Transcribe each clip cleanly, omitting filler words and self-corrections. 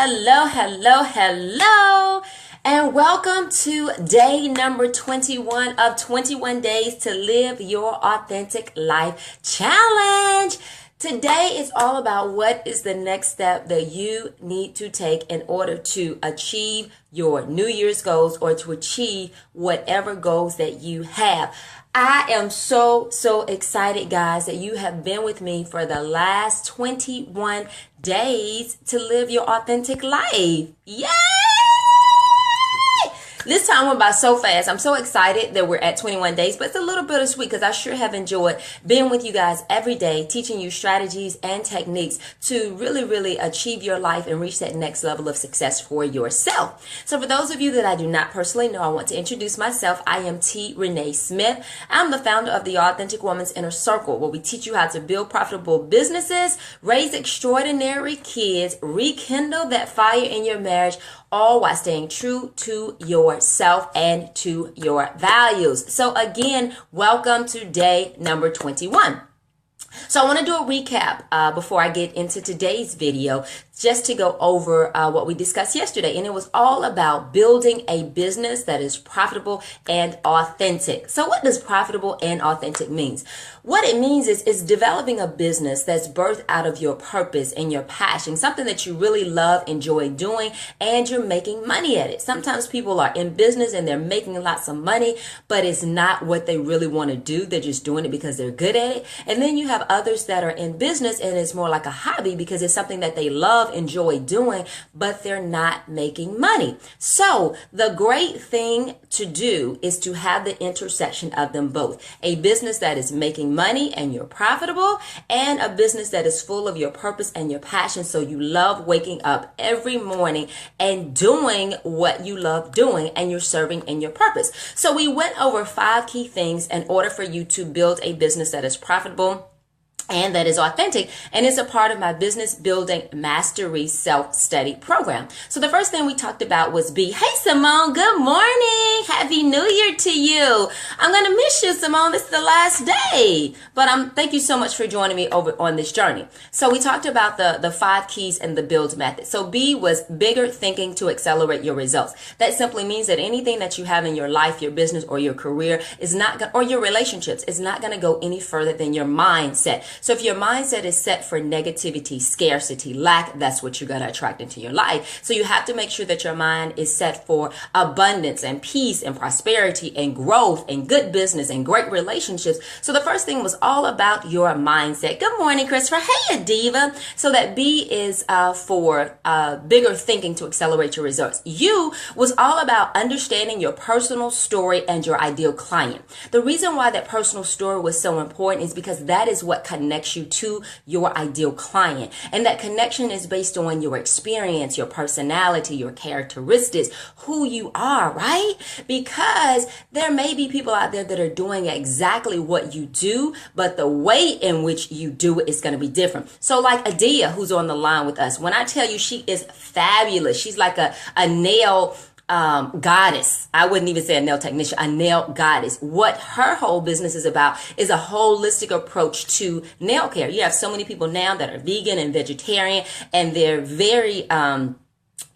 Hello, and welcome to day number 21 of 21 Days to Live Your Authentic Life Challenge. Today is all about what is the next step that you need to take in order to achieve your New Year's goals or to achieve whatever goals that you have. I am so excited, guys, that you have been with me for the last 21 days to live your authentic life. Yay! This time went by so fast. I'm so excited that we're at 21 days, but it's a little bittersweet because I sure have enjoyed being with you guys every day, teaching you strategies and techniques to really achieve your life and reach that next level of success for yourself. So for those of you that I do not personally know, I want to introduce myself. I am T. Renee Smith. I'm the founder of the Authentic Woman's Inner Circle, where we teach you how to build profitable businesses, raise extraordinary kids, rekindle that fire in your marriage, all while staying true to yourself and to your values. So again, welcome to day number 21. So I want to do a recap before I get into today's video, just to go over what we discussed yesterday. And it was all about building a business that is profitable and authentic. So what does profitable and authentic means? What it means is developing a business that's birthed out of your purpose and your passion, something that you really love, enjoy doing, and you're making money at it. Sometimes people are in business and they're making lots of money, but it's not what they really want to do. They're just doing it because they're good at it. And then you have others that are in business and it's more like a hobby because it's something that they love, enjoy doing, but they're not making money. So the great thing to do is to have the intersection of them both. A business that is making money and you're profitable, and a business that is full of your purpose and your passion. So you love waking up every morning and doing what you love doing, and you're serving in your purpose. So we went over 5 key things in order for you to build a business that is profitable and that is authentic, and it's a part of my Business Building Mastery Self-Study program. So the first thing we talked about was B. Hey, Simone, good morning. Happy New Year to you. I'm going to miss you, Simone. This is the last day, but thank you so much for joining me over on this journey. So we talked about the 5 keys and the build method. So B was bigger thinking to accelerate your results. That simply means that anything that you have in your life, your business, or your career is not or your relationships is not going to go any further than your mindset. So if your mindset is set for negativity, scarcity, lack, that's what you're going to attract into your life. So you have to make sure that your mind is set for abundance and peace and prosperity and growth and good business and great relationships. So the first thing was all about your mindset. Good morning, Christopher. Hey, Adiva. So that B is for bigger thinking to accelerate your results. U was all about understanding your personal story and your ideal client. The reason why that personal story was so important is because that is what connects you to your ideal client. And that connection is based on your experience, your personality, your characteristics, who you are, right? Because there may be people out there that are doing exactly what you do, but the way in which you do it is going to be different. So like Adia, who's on the line with us, when I tell you she is fabulous, she's like a nail goddess. I wouldn't even say a nail technician, a nail goddess. What her whole business is about is a holistic approach to nail care. You have so many people now that are vegan and vegetarian, and they're very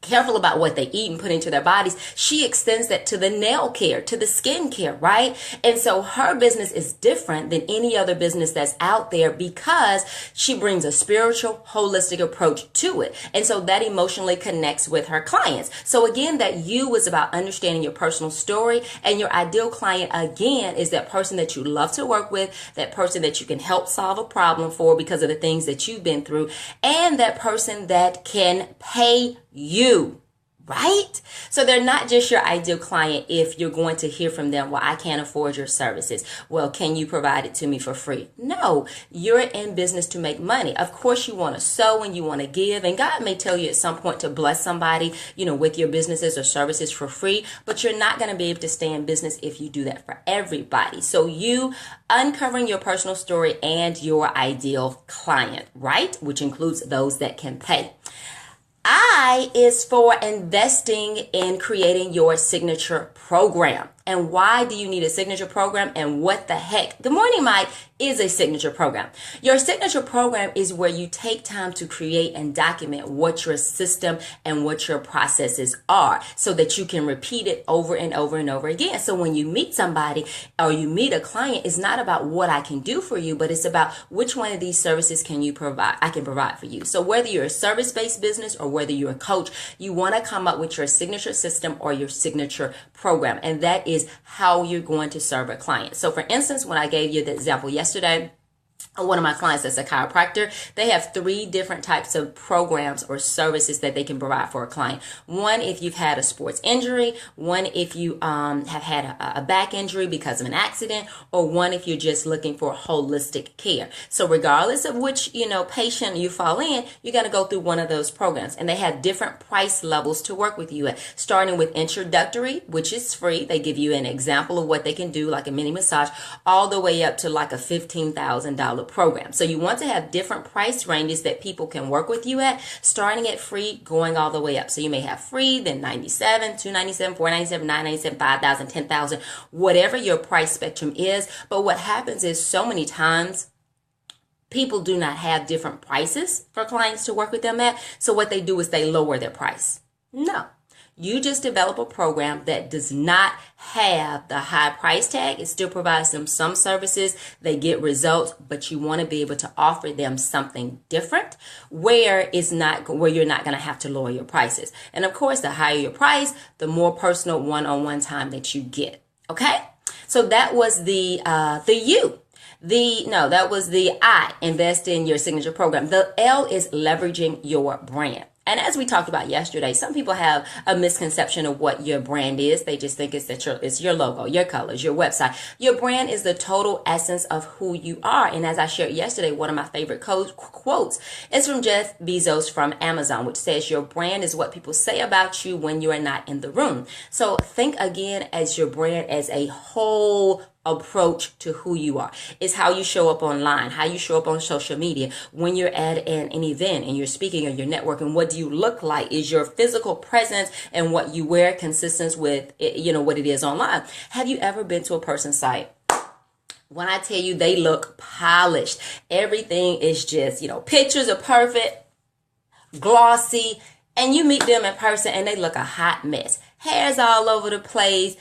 careful about what they eat and put into their bodies. She extends that to the nail care, to the skin care, right? And so her business is different than any other business that's out there because she brings a spiritual, holistic approach to it. And so that emotionally connects with her clients. So again, that you was about understanding your personal story, and your ideal client, again, is that person that you love to work with, that person that you can help solve a problem for because of the things that you've been through, and that person that can pay you, right? So they're not just your ideal client if you're going to hear from them, well, I can't afford your services. Well, can you provide it to me for free? No, you're in business to make money. Of course, you want to sow and you want to give, and God may tell you at some point to bless somebody, with your businesses or services for free, but you're not going to be able to stay in business if you do that for everybody. So you uncovering your personal story and your ideal client, right? Which includes those that can pay. I is for investing in creating your signature program. And why do you need a signature program? And what the heck? Good morning, Mike, is a signature program. Your signature program is where you take time to create and document what your system and what your processes are so that you can repeat it over and over and over again. So when you meet somebody or you meet a client, it's not about what I can do for you, but it's about which one of these services can you provide, I can provide for you. So whether you're a service-based business or whether you're a coach, you want to come up with your signature system or your signature program. And that is how you're going to serve a client. So for instance, when I gave you the example yesterday, one of my clients that's a chiropractor, they have 3 different types of programs or services that they can provide for a client. One, if you've had a sports injury, one, if you have had a back injury because of an accident, or one, if you're just looking for holistic care. So regardless of which, patient you fall in, you got to go through one of those programs, and they have different price levels to work with you at, starting with introductory, which is free. They give you an example of what they can do, like a mini massage, all the way up to like a $15,000 program. So you want to have different price ranges that people can work with you at, starting at free, going all the way up. So you may have free, then $97, $297, $497, $997, $5,000, $10,000, whatever your price spectrum is. But what happens is so many times people do not have different prices for clients to work with them at. So what they do is they lower their price. No. You just develop a program that does not have the high price tag. It still provides them some services. They get results, but you want to be able to offer them something different where you're not going to have to lower your prices. And of course, the higher your price, the more personal one-on-one time that you get. Okay? So that was the U. That was the I, invest in your signature program. The L is leveraging your brand. And as we talked about yesterday, some people have a misconception of what your brand is. They just think it's your logo, your colors, your website. Your brand is the total essence of who you are. And as I shared yesterday, one of my favorite quotes is from Jeff Bezos from Amazon, which says your brand is what people say about you when you are not in the room. So think again as your brand as a whole approach to who you are. It's how you show up online, how you show up on social media, when you're at an event and you're speaking or you're networking. What do you look like? Is your physical presence and what you wear consistent with what it is online? Have you ever been to a person's site? When I tell you they look polished, everything is just, pictures are perfect, glossy, and you meet them in person and they look a hot mess. Hair's all over the place,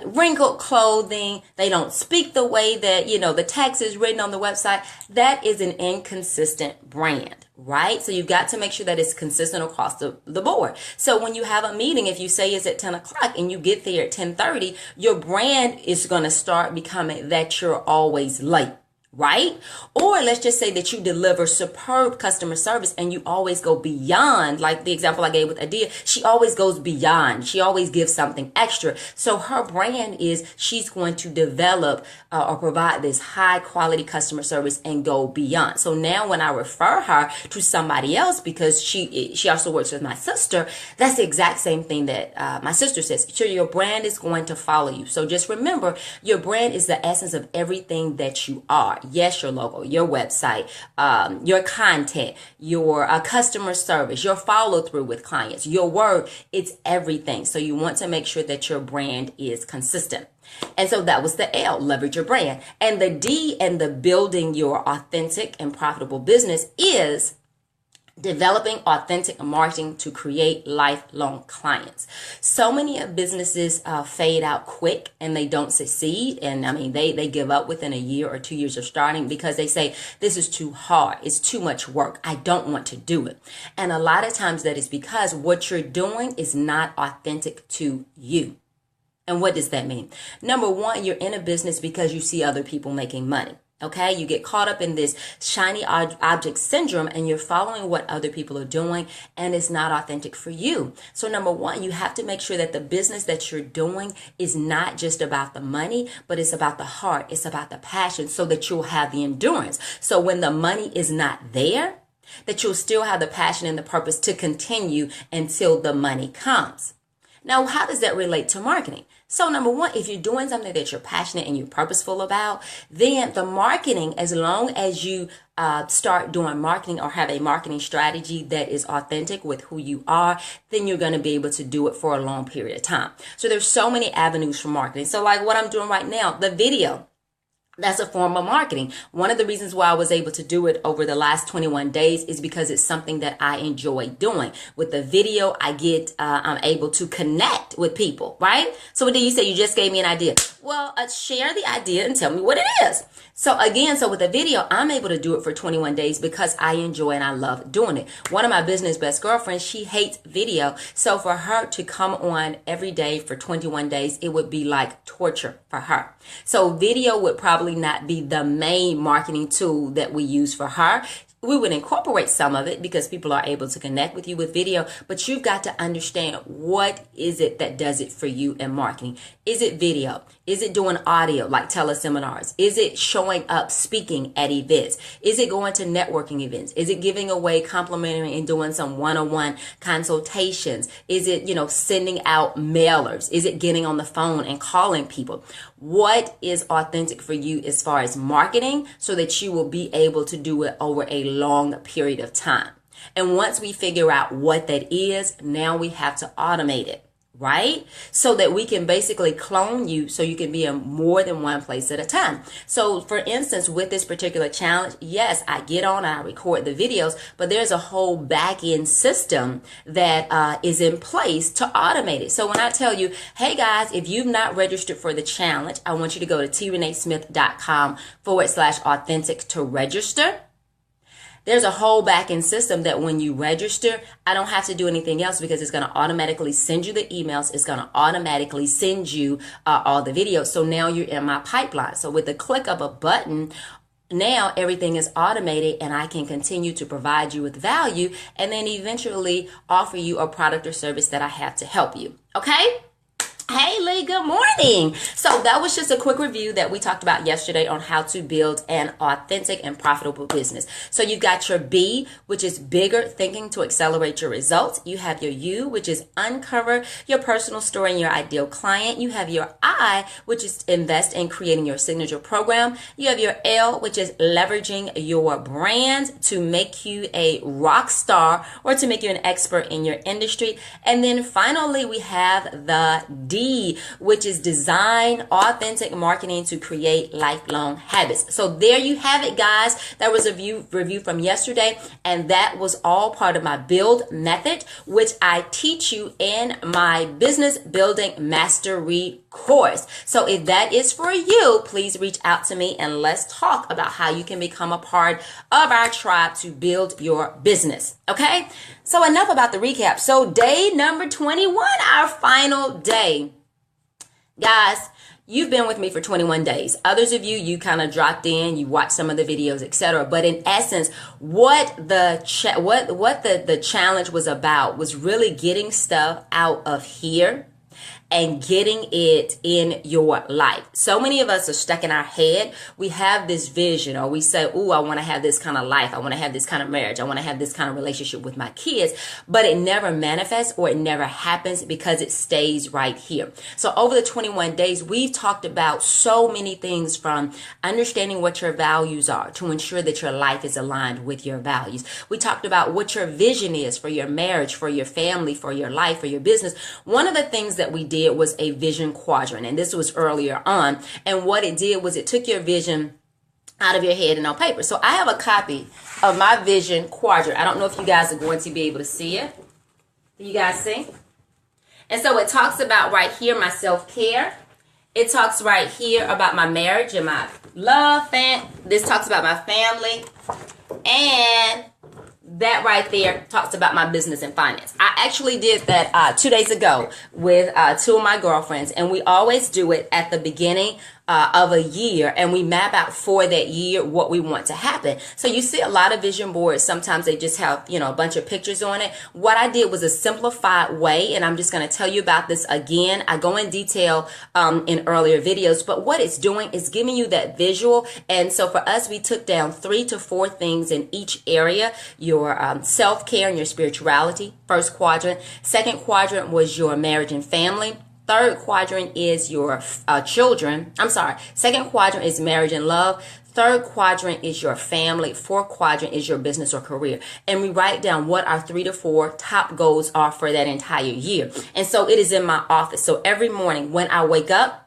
wrinkled clothing. They don't speak the way that, the text is written on the website. That is an inconsistent brand, right? So you've got to make sure that it's consistent across the board. So when you have a meeting, if you say it's at 10 o'clock and you get there at 10:30, your brand is going to start becoming that you're always late. Right? Or let's just say that you deliver superb customer service and you always go beyond, like the example I gave with Adia. She always goes beyond. She always gives something extra. So her brand is she's going to develop or provide this high quality customer service and go beyond. So now when I refer her to somebody else, because she also works with my sister, that's the exact same thing that my sister says. So your brand is going to follow you. So just remember, your brand is the essence of everything that you are. Yes, your logo, your website, your content, your customer service, your follow through with clients, your word, it's everything. So you want to make sure that your brand is consistent. And so that was the L, leverage your brand. And the D and the building your authentic and profitable business is developing authentic marketing to create lifelong clients. So many businesses fade out quick and they don't succeed. And they give up within a year or 2 years of starting because they say, this is too hard. It's too much work. I don't want to do it. And a lot of times that is because what you're doing is not authentic to you. And what does that mean? Number one, you're in a business because you see other people making money. Okay, you get caught up in this shiny object syndrome and you're following what other people are doing and it's not authentic for you. So number one, you have to make sure that the business that you're doing is not just about the money, but it's about the heart. It's about the passion so that you'll have the endurance. So when the money is not there, that you'll still have the passion and the purpose to continue until the money comes. Now, how does that relate to marketing? So number one, if you're doing something that you're passionate and you're purposeful about, then the marketing, as long as you start doing marketing or have a marketing strategy that is authentic with who you are, then you're going to be able to do it for a long period of time. So there's so many avenues for marketing. So like what I'm doing right now, the video. That's a form of marketing. One of the reasons why I was able to do it over the last 21 days is because it's something that I enjoy doing. With the video, I'm able to connect with people, right? So what did you say? You just gave me an idea. Well, share the idea and tell me what it is. So with the video, I'm able to do it for 21 days because I enjoy and I love doing it. One of my business best girlfriends, she hates video. So for her to come on every day for 21 days, it would be like torture for her. So video would probably not be the main marketing tool that we use for her. We would incorporate some of it because people are able to connect with you with video, but you've got to understand what is it that does it for you in marketing. Is it video? Is it doing audio like teleseminars? Is it showing up speaking at events? Is it going to networking events? Is it giving away complimentary and doing some one-on-one consultations? Is it, sending out mailers? Is it getting on the phone and calling people? What is authentic for you as far as marketing so that you will be able to do it over a long period of time? And once we figure out what that is, now we have to automate it, right? So that we can basically clone you so you can be in more than one place at a time. So for instance, with this particular challenge, yes, I get on, I record the videos, but there's a whole back end system that is in place to automate it. So when I tell you, hey guys, if you've not registered for the challenge, I want you to go to trenasmith.com/authentic to register. There's a whole back-end system that when you register, I don't have to do anything else because it's going to automatically send you the emails. It's going to automatically send you all the videos. So now you're in my pipeline. So with the click of a button, now everything is automated and I can continue to provide you with value and then eventually offer you a product or service that I have to help you. Okay? Hey Lee, good morning. So that was just a quick review that we talked about yesterday on how to build an authentic and profitable business. So you've got your B, which is bigger thinking to accelerate your results. You have your U, which is uncover your personal story and your ideal client. You have your I, which is invest in creating your signature program. You have your L, which is leveraging your brand to make you a rock star or to make you an expert in your industry. And then finally, we have the D, which is design authentic marketing to create lifelong habits. So there you have it, guys. That was a review from yesterday, and that was all part of my build method, which I teach you in my business building mastery course. So if that is for you, please reach out to me and let's talk about how you can become a part of our tribe to build your business. Okay, so enough about the recap. So day number 21, our final day. Guys, you've been with me for 21 days. Others of you kind of dropped in, you watched some of the videos, etc. But in essence, what the challenge was about was really getting stuff out of here and getting it in your life. So many of us are stuck in our head. We have this vision, or we say, "Ooh, I want to have this kind of life. I want to have this kind of marriage. I want to have this kind of relationship with my kids," but it never manifests or it never happens because it stays right here. So over the 21 days, we've talked about so many things, from understanding what your values are to ensure that your life is aligned with your values. We talked about what your vision is for your marriage, for your family, for your life, for your business. One of the things that we did was a vision quadrant, and this was earlier on, and what it did was it took your vision out of your head and on paper. So I have a copy of my vision quadrant. I don't know if you guys are going to be able to see it. Do you guys see? And so it talks about right here my self-care. It talks right here about my marriage and my love. This talks about my family, and that right there talks about my business and finance. I actually did that 2 days ago with two of my girlfriends, and we always do it at the beginning of a year, and we map out for that year what we want to happen. So you see a lot of vision boards. Sometimes they just have, a bunch of pictures on it. What I did was a simplified way, and I'm just going to tell you about this again. I go in detail in earlier videos, but what it's doing is giving you that visual. And so for us, we took down 3 to 4 things in each area: your self-care and your spirituality, first quadrant. Second quadrant was your marriage and family. Third quadrant is your children. I'm sorry. Second quadrant is marriage and love. Third quadrant is your family. Fourth quadrant is your business or career. And we write down what our 3 to 4 top goals are for that entire year. And so it is in my office. So every morning when I wake up,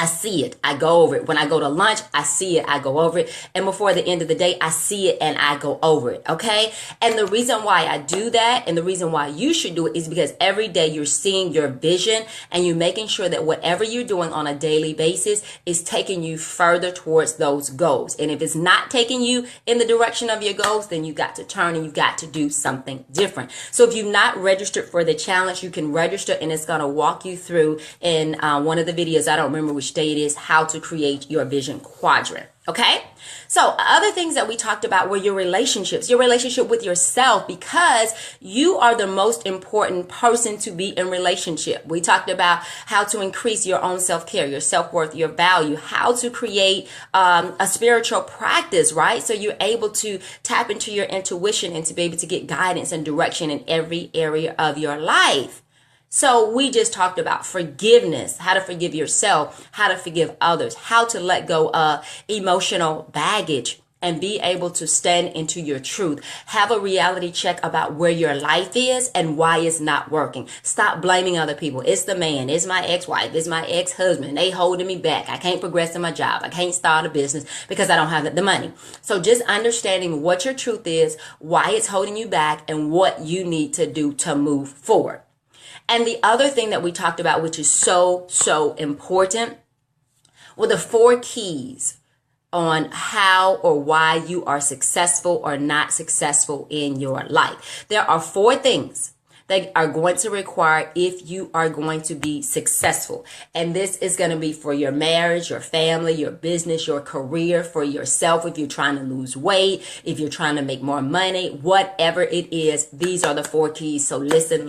I see it. I go over it. When I go to lunch, I see it. I go over it. And before the end of the day, I see it and I go over it. Okay. And the reason why I do that and the reason why you should do it is because every day you're seeing your vision and you're making sure that whatever you're doing on a daily basis is taking you further towards those goals. And if it's not taking you in the direction of your goals, then you got to turn and you got to do something different. So if you've not registered for the challenge, you can register and it's going to walk you through in one of the videos. I don't remember which day it is, how to create your vision quadrant. Okay. So other things that we talked about were your relationships, your relationship with yourself, because you are the most important person to be in relationship. We talked about how to increase your own self-care, your self-worth, your value, how to create a spiritual practice, right? So you're able to tap into your intuition and to be able to get guidance and direction in every area of your life. So we just talked about forgiveness, how to forgive yourself, how to forgive others, how to let go of emotional baggage and be able to stand into your truth. Have a reality check about where your life is and why it's not working. Stop blaming other people. It's the man, it's my ex-wife, it's my ex-husband. They holding me back. I can't progress in my job. I can't start a business because I don't have the money. So just understanding what your truth is, why it's holding you back, and what you need to do to move forward. And the other thing that we talked about, which is so important, were the 4 keys on how or why you are successful or not successful in your life. There are 4 things that are going to require if you are going to be successful. And this is going to be for your marriage, your family, your business, your career, for yourself. If you're trying to lose weight, if you're trying to make more money, whatever it is, these are the 4 keys. So listen.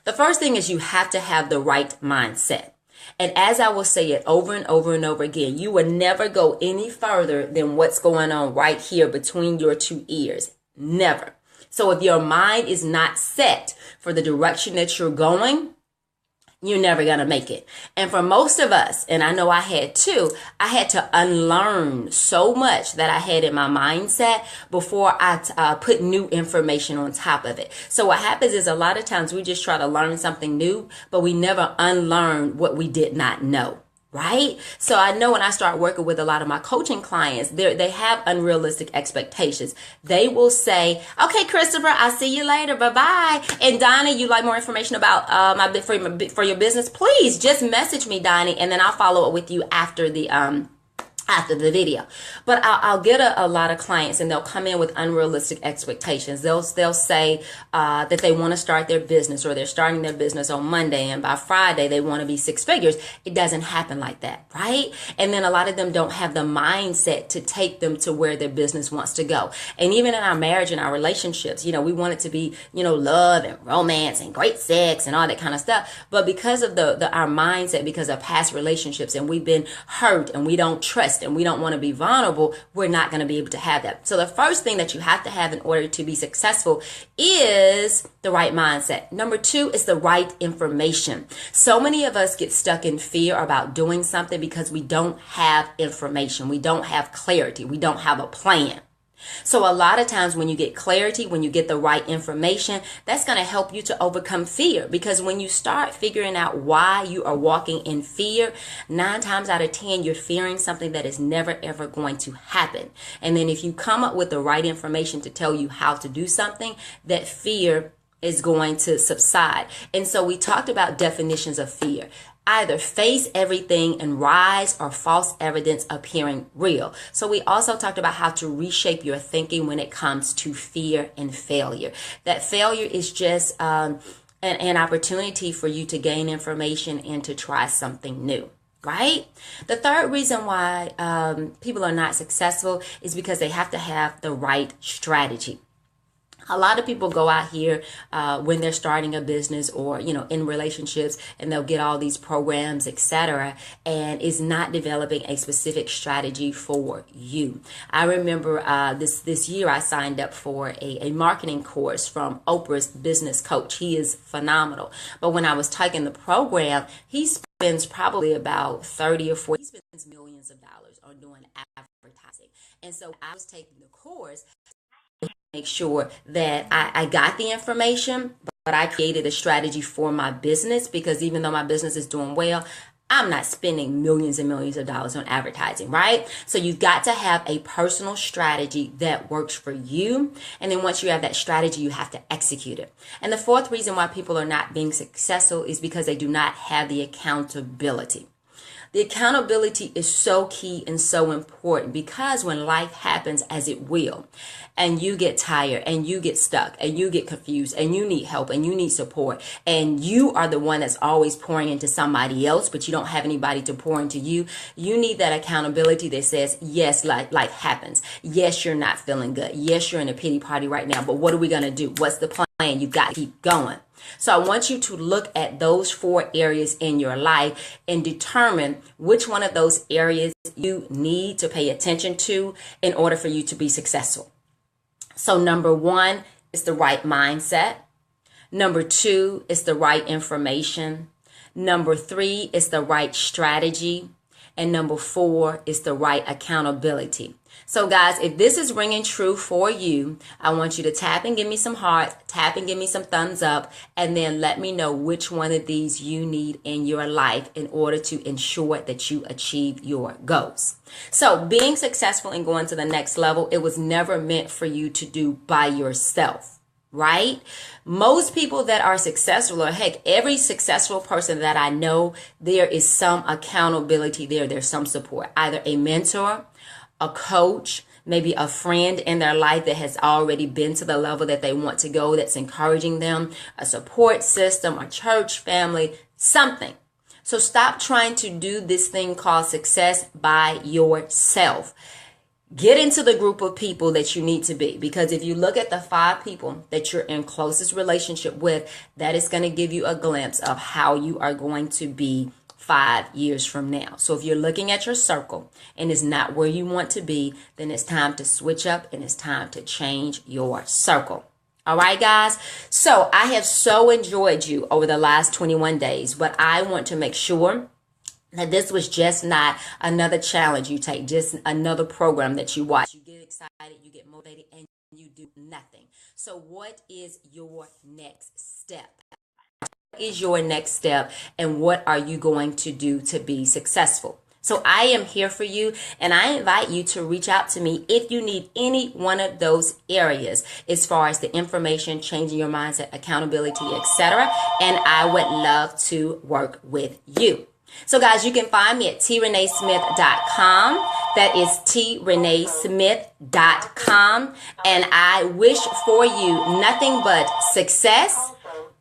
The first thing is you have to have the right mindset. And as I will say it over and over and over again, you will never go any further than what's going on right here between your 2 ears. Never. So if your mind is not set for the direction that you're going, you're never going to make it. And for most of us, and I know I had too, I had to unlearn so much that I had in my mindset before I put new information on top of it. So what happens is a lot of times we just try to learn something new, but we never unlearn what we did not know. Right? So I know when I start working with a lot of my coaching clients, they have unrealistic expectations. They will say, okay, Christopher, I'll see you later. Bye-bye. And Donnie, you like more information about for your business? Please just message me, Donnie, and then I'll follow up with you after the video. But I'll get a lot of clients and they'll come in with unrealistic expectations. They'll say that they want to start their business, or they're starting their business on Monday and by Friday they want to be 6 figures. It doesn't happen like that, right? And then a lot of them don't have the mindset to take them to where their business wants to go. And even in our marriage and our relationships, we want it to be, love and romance and great sex and all that kind of stuff. But because of our mindset, because of past relationships, and we've been hurt and we don't trust and we don't want to be vulnerable, we're not going to be able to have that. So the first thing that you have to have in order to be successful is the right mindset. Number 2 is the right information. So many of us get stuck in fear about doing something because we don't have information. We don't have clarity. We don't have a plan. So a lot of times when you get clarity, when you get the right information, that's going to help you to overcome fear. Because when you start figuring out why you are walking in fear, 9 times out of 10, you're fearing something that is never, ever going to happen. And then if you come up with the right information to tell you how to do something, that fear is going to subside. And so we talked about definitions of fear. Either face everything and rise, or false evidence appearing real. So we also talked about how to reshape your thinking when it comes to fear and failure. That failure is just an opportunity for you to gain information and to try something new. Right? The third reason why people are not successful is because they have to have the right strategy. A lot of people go out here when they're starting a business or, in relationships, and they'll get all these programs, etc., and is not developing a specific strategy for you. I remember this year I signed up for a marketing course from Oprah's business coach. He is phenomenal. But when I was taking the program, he spends probably about 30 or 40, he spends millions of dollars on doing advertising. And so I was taking the course, make sure that I got the information, but I created a strategy for my business, because even though my business is doing well, I'm not spending millions and millions of dollars on advertising, right? So you've got to have a personal strategy that works for you. And then once you have that strategy, you have to execute it. And the fourth reason why people are not being successful is because they do not have the accountability. The accountability is so key and so important, because when life happens, as it will, and you get tired and you get stuck and you get confused and you need help and you need support, and you are the one that's always pouring into somebody else, but you don't have anybody to pour into you, you need that accountability that says, yes, life happens. Yes, you're not feeling good. Yes, you're in a pity party right now, but what are we going to do? What's the plan? You got to keep going. So I want you to look at those 4 areas in your life and determine which one of those areas you need to pay attention to in order for you to be successful. So number 1 is the right mindset. Number 2 is the right information. Number 3 is the right strategy. And number 4 is the right accountability. So guys, if this is ringing true for you, I want you to tap and give me some hearts, tap and give me some thumbs up, and then let me know which one of these you need in your life in order to ensure that you achieve your goals. So being successful and going to the next level, it was never meant for you to do by yourself. Right? Most people that are successful, or heck, every successful person that I know, there is some accountability there. There's some support, either a mentor, a coach, maybe a friend in their life that has already been to the level that they want to go, that's encouraging them, a support system, a church family, something. So stop trying to do this thing called success by yourself. Get into the group of people that you need to be, because if you look at the 5 people that you're in closest relationship with, that is going to give you a glimpse of how you are going to be 5 years from now. So if you're looking at your circle and it's not where you want to be, then it's time to switch up and it's time to change your circle. All right, guys. So I have so enjoyed you over the last 21 days, but I want to make sure that this was just not another challenge you take, just another program that you watch. You get excited, you get motivated, and you do nothing. So what is your next step? What is your next step, and what are you going to do to be successful? So I am here for you, and I invite you to reach out to me if you need any one of those areas as far as the information, changing your mindset, accountability, etc. And I would love to work with you. So guys, you can find me at treneesmith.com. That is treneesmith.com. And I wish for you nothing but success,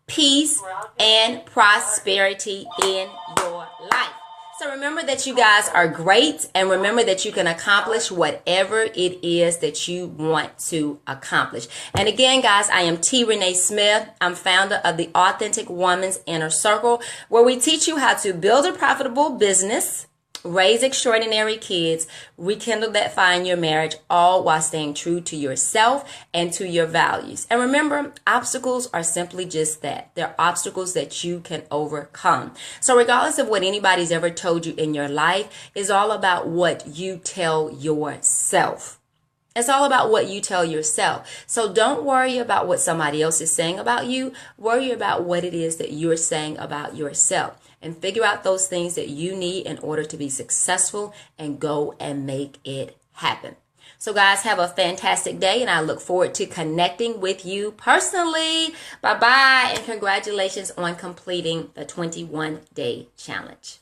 peace, and prosperity in your life. So remember that you guys are great, and remember that you can accomplish whatever it is that you want to accomplish. And again, guys, I am T. Renee Smith. I'm founder of the Authentic Woman's Inner Circle, where we teach you how to build a profitable business, raise extraordinary kids, rekindle that fire in your marriage, all while staying true to yourself and to your values. And remember, obstacles are simply just that. They're obstacles that you can overcome. So regardless of what anybody's ever told you in your life, it's all about what you tell yourself. It's all about what you tell yourself. So don't worry about what somebody else is saying about you. Worry about what it is that you're saying about yourself. And figure out those things that you need in order to be successful, and go and make it happen. So guys, have a fantastic day, and I look forward to connecting with you personally. Bye-bye, and congratulations on completing the 21-day challenge.